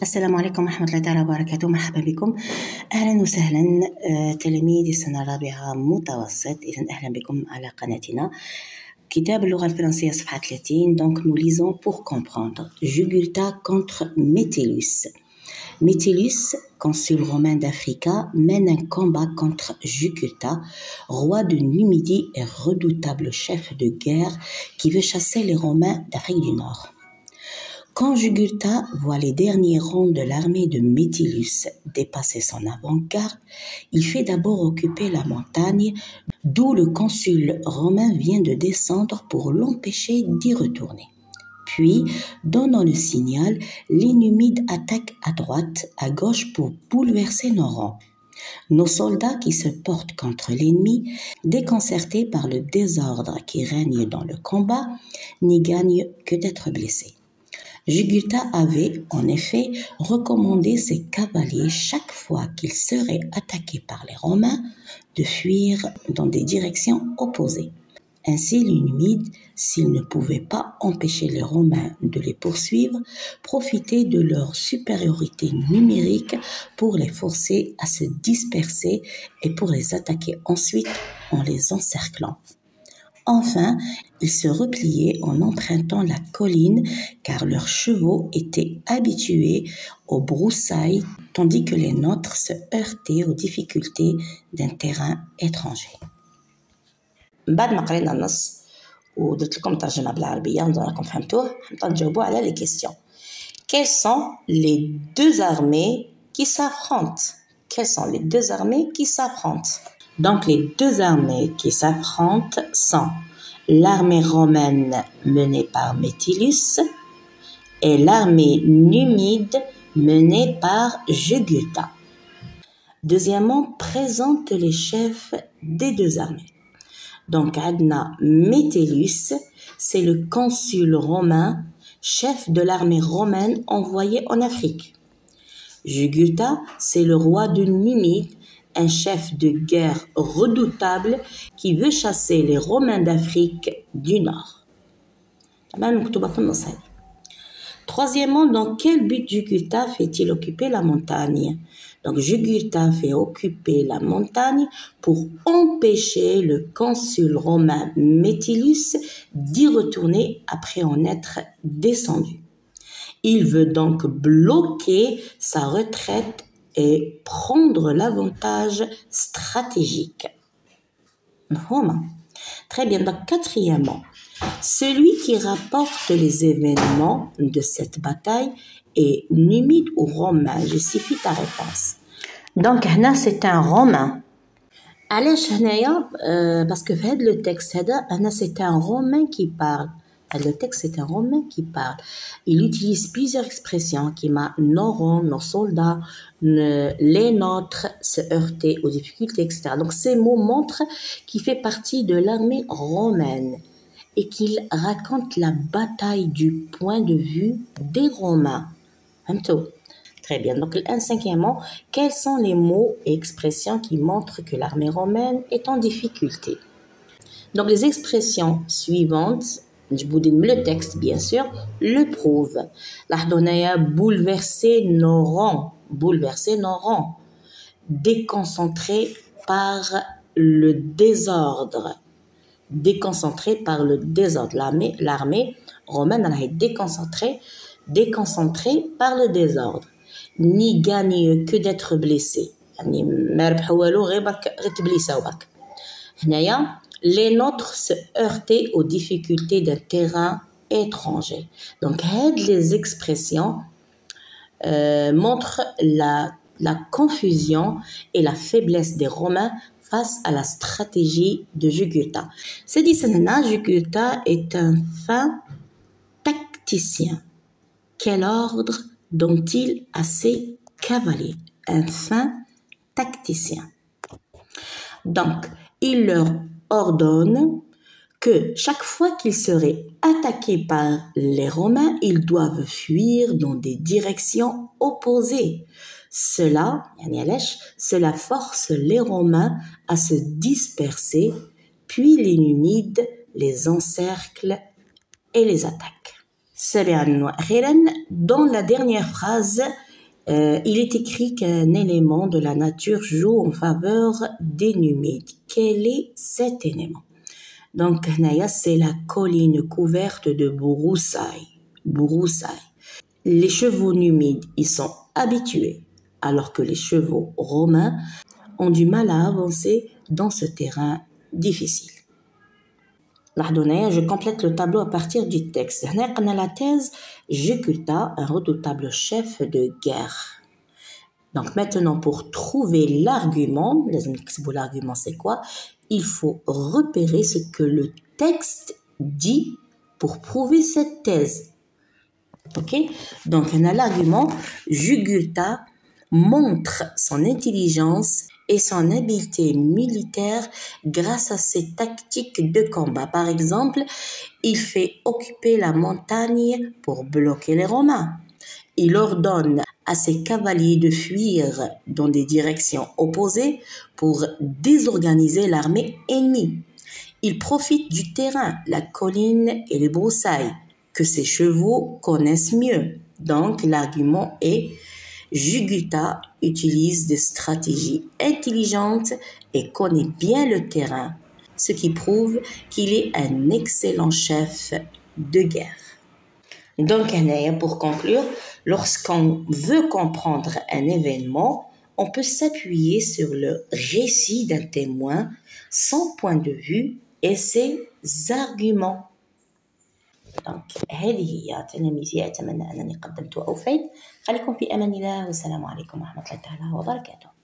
السلام عليكم ورحمة الله تعالى وبركاته. مرحبا بكم، أهلا وسهلا تلاميذ السنة الرابعة متوسط. إذن أهلا بكم على قناتنا. كتاب اللغة الفرنسية صفحة 30. Donc nous lisons pour comprendre. Jugurtha contre Metellus. Metellus, consul romain d'Africa, mène un combat contre Jugurtha, roi de Numidie et redoutable chef de guerre qui veut chasser les Romains d'Afrique du Nord. Quand Jugurtha voit les derniers rangs de l'armée de Metellus dépasser son avant-garde, il fait d'abord occuper la montagne d'où le consul romain vient de descendre pour l'empêcher d'y retourner. Puis, donnant le signal, les Numides attaquent à droite, à gauche pour bouleverser nos rangs. Nos soldats qui se portent contre l'ennemi, déconcertés par le désordre qui règne dans le combat, n'y gagnent que d'être blessés. Jugurtha avait, en effet, recommandé ses cavaliers chaque fois qu'ils seraient attaqués par les Romains de fuir dans des directions opposées. Ainsi, les Numides, s'ils ne pouvaient pas empêcher les Romains de les poursuivre, profitaient de leur supériorité numérique pour les forcer à se disperser et pour les attaquer ensuite en les encerclant. Enfin, ils se repliaient en empruntant la colline car leurs chevaux étaient habitués aux broussailles tandis que les nôtres se heurtaient aux difficultés d'un terrain étranger. بعد ما قرينا النص ودرت لكم ترجمة بالعربية نظن راكم فهمتوه، نبقى نجاوبوا على les questions. Quelles sont les deux armées qui s'affrontent? Quelles sont les deux armées qui s'affrontent? Donc les deux armées qui s'affrontent sont l'armée romaine menée par Metellus et l'armée numide menée par Jugurtha. Deuxièmement, présente les chefs des deux armées. Donc, Adna Metellus, c'est le consul romain, chef de l'armée romaine envoyée en Afrique. Jugurtha, c'est le roi de Numide, un chef de guerre redoutable qui veut chasser les Romains d'Afrique du Nord. Troisièmement, dans quel but Jugurtha fait-il occuper la montagne? Donc Jugurtha fait occuper la montagne pour empêcher le consul romain Metellus d'y retourner après en être descendu. Il veut donc bloquer sa retraite et prendre l'avantage stratégique. Très bien, donc quatrièmement, celui qui rapporte les événements de cette bataille est numide ou romain? Justifie ta réponse. Donc, هنا c'est un romain. علاش هنايا parce que في هذا le texte هذا هنا c'est un romain qui parle. Le texte c'est un romain qui parle. Il utilise plusieurs expressions qui m'a nos nos soldats, les nôtres, se heurter aux difficultés, etc. Donc ces mots montrent qu'il fait partie de l'armée romaine et qu'il raconte la bataille du point de vue des Romains. Très bien. Donc, cinquièmement, quels sont les mots et expressions qui montrent que l'armée romaine est en difficulté? Donc, les expressions suivantes, je vous donne le texte, bien sûr, le prouvent. L'Ardonaya bouleverser nos rangs, déconcentré par le désordre. L'armée romaine elle est déconcentrée par le désordre. Ni gagne que d'être blessé. Les nôtres se heurtaient aux difficultés d'un terrain étranger. Donc, les expressions montrent la confusion et la faiblesse des Romains face à la stratégie de Jugurtha. C'est dit que Jugurtha est un fin tacticien. Quel ordre donne-t-il à ses cavaliers? Un fin tacticien. Donc, il leur ordonne que chaque fois qu'ils seraient attaqués par les Romains, ils doivent fuir dans des directions opposées. Cela force les Romains à se disperser, puis les Numides les encerclent et les attaquent. Dans la dernière phrase, Il est écrit qu'un élément de la nature joue en faveur des Numides. Quel est cet élément? Donc, c'est la colline couverte de broussailles. Les chevaux numides y sont habitués, alors que les chevaux romains ont du mal à avancer dans ce terrain difficile. Je complète le tableau à partir du texte. On a la thèse Jugurtha, un redoutable chef de guerre. Donc maintenant, pour trouver l'argument, l'argument c'est quoi? Il faut repérer ce que le texte dit pour prouver cette thèse. Ok? Donc on a l'argument Jugurtha montre son intelligence et son habileté militaire grâce à ses tactiques de combat. Par exemple, il fait occuper la montagne pour bloquer les Romains. Il ordonne à ses cavaliers de fuir dans des directions opposées pour désorganiser l'armée ennemie. Il profite du terrain, la colline et les broussailles que ses chevaux connaissent mieux. Donc l'argument est Jugurtha utilise des stratégies intelligentes et connaît bien le terrain, ce qui prouve qu'il est un excellent chef de guerre. Donc, pour conclure, lorsqu'on veut comprendre un événement, on peut s'appuyer sur le récit d'un témoin, son point de vue et ses arguments. Donc, هذه هي تلاميذي، أتمنى أنني قدمت وأوفيت. خليكم في أمان الله، والسلام عليكم ورحمة الله تعالى وبركاته.